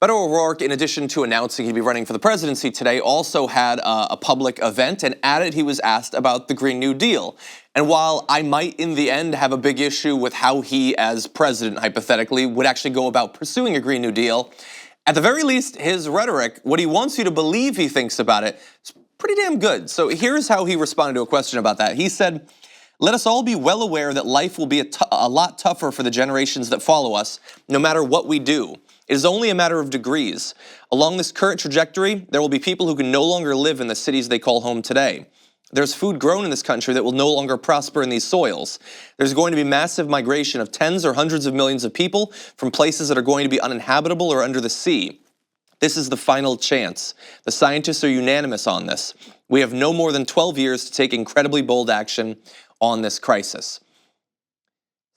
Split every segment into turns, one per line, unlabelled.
Beto O'Rourke, in addition to announcing he'd be running for the presidency today, also had a public event, and at it he was asked about the Green New Deal. And while I might in the end have a big issue with how he, as president, hypothetically, would actually go about pursuing a Green New Deal, at the very least, his rhetoric, what he wants you to believe he thinks about it, is pretty damn good. So here's how he responded to a question about that. He said, "Let us all be well aware that life will be a lot tougher for the generations that follow us, no matter what we do. It is only a matter of degrees. Along this current trajectory, there will be people who can no longer live in the cities they call home today. There's food grown in this country that will no longer prosper in these soils. There's going to be massive migration of tens or hundreds of millions of people from places that are going to be uninhabitable or under the sea. This is the final chance. The scientists are unanimous on this. We have no more than 12 years to take incredibly bold action on this crisis."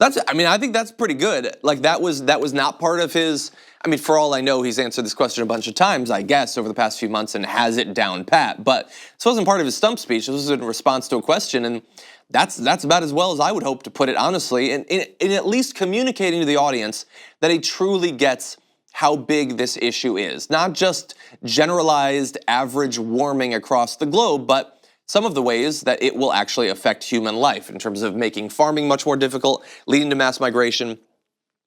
I think that's pretty good. Like that was not part of his, for all I know, he's answered this question a bunch of times, I guess, over the past few months and has it down pat. But this wasn't part of his stump speech. This was in response to a question, and that's about as well as I would hope to put it, honestly, in at least communicating to the audience that he truly gets how big this issue is. Not just generalized average warming across the globe, but some of the ways that it will actually affect human life in terms of making farming much more difficult, leading to mass migration,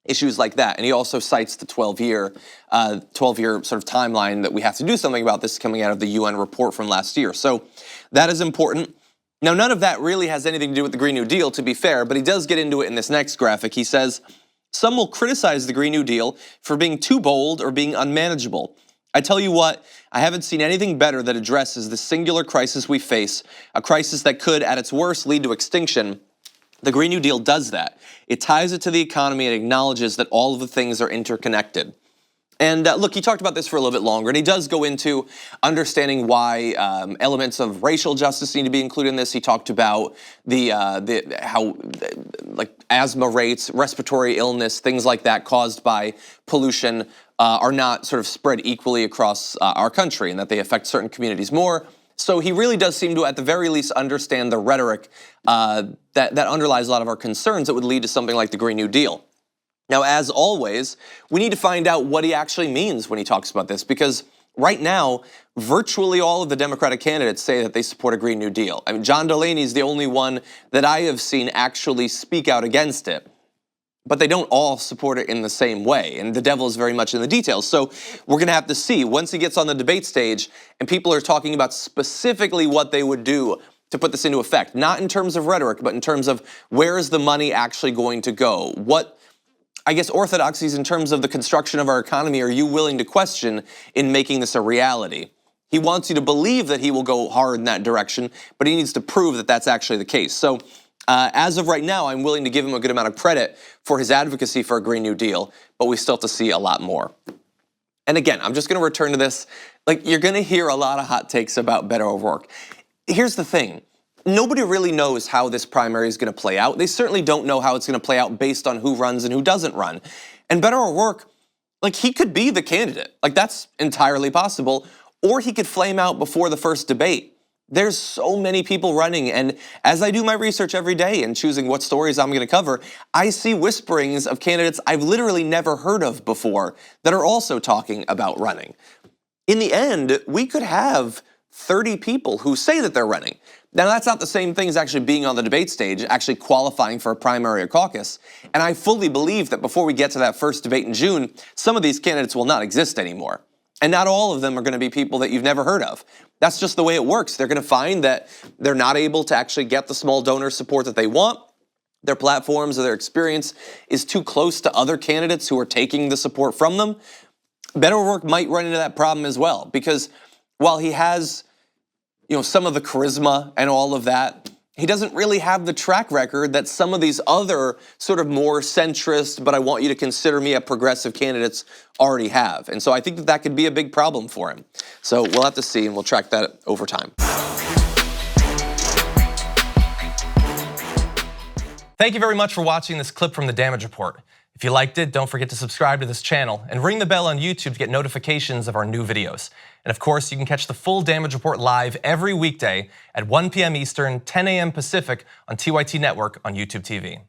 issues like that. And he also cites the 12-year sort of timeline that we have to do something about this coming out of the UN report from last year. So that is important. Now, none of that really has anything to do with the Green New Deal, to be fair, but he does get into it in this next graphic. He says, "Some will criticize the Green New Deal for being too bold or being unmanageable. I tell you what, I haven't seen anything better that addresses the singular crisis we face, a crisis that could, at its worst, lead to extinction. The Green New Deal does that. It ties it to the economy and acknowledges that all of the things are interconnected." And look, he talked about this for a little bit longer, and he does go into understanding why elements of racial justice need to be included in this. He talked about how asthma rates, respiratory illness, things like that caused by pollution are not sort of spread equally across our country, and that they affect certain communities more. So he really does seem to, at the very least, understand the rhetoric that underlies a lot of our concerns that would lead to something like the Green New Deal. Now, as always, we need to find out what he actually means when he talks about this, because right now, virtually all of the Democratic candidates say that they support a Green New Deal. John Delaney is the only one that I have seen actually speak out against it. But they don't all support it in the same way, and the devil is very much in the details. So we're gonna have to see, once he gets on the debate stage and people are talking about specifically what they would do to put this into effect, not in terms of rhetoric, but in terms of where is the money actually going to go? What, I guess, orthodoxies in terms of the construction of our economy are you willing to question in making this a reality? He wants you to believe that he will go hard in that direction, but he needs to prove that that's actually the case. So as of right now, I'm willing to give him a good amount of credit for his advocacy for a Green New Deal, but we still have to see a lot more. And again, I'm just gonna return to this. You're gonna hear a lot of hot takes about Beto O'Rourke. Here's the thing. Nobody really knows how this primary is gonna play out. They certainly don't know how it's gonna play out based on who runs and who doesn't run. And Beto O'Rourke, he could be the candidate. That's entirely possible. Or he could flame out before the first debate. There's so many people running, and as I do my research every day and choosing what stories I'm gonna cover, I see whisperings of candidates I've literally never heard of before that are also talking about running. In the end, we could have 30 people who say that they're running. Now, that's not the same thing as actually being on the debate stage, actually qualifying for a primary or caucus. And I fully believe that before we get to that first debate in June, some of these candidates will not exist anymore. And not all of them are gonna be people that you've never heard of. That's just the way it works. They're gonna find that they're not able to actually get the small donor support that they want. Their platforms or their experience is too close to other candidates who are taking the support from them. Beto O'Rourke might run into that problem as well, because while he has some of the charisma and all of that, he doesn't really have the track record that some of these other sort of more centrist, but I want you to consider me a progressive candidates already have. And so I think that could be a big problem for him. So we'll have to see, and we'll track that over time.
Thank you very much for watching this clip from The Damage Report. If you liked it, don't forget to subscribe to this channel and ring the bell on YouTube to get notifications of our new videos. And of course, you can catch the full Damage Report live every weekday at 1 p.m. Eastern, 10 a.m. Pacific on TYT Network on YouTube TV.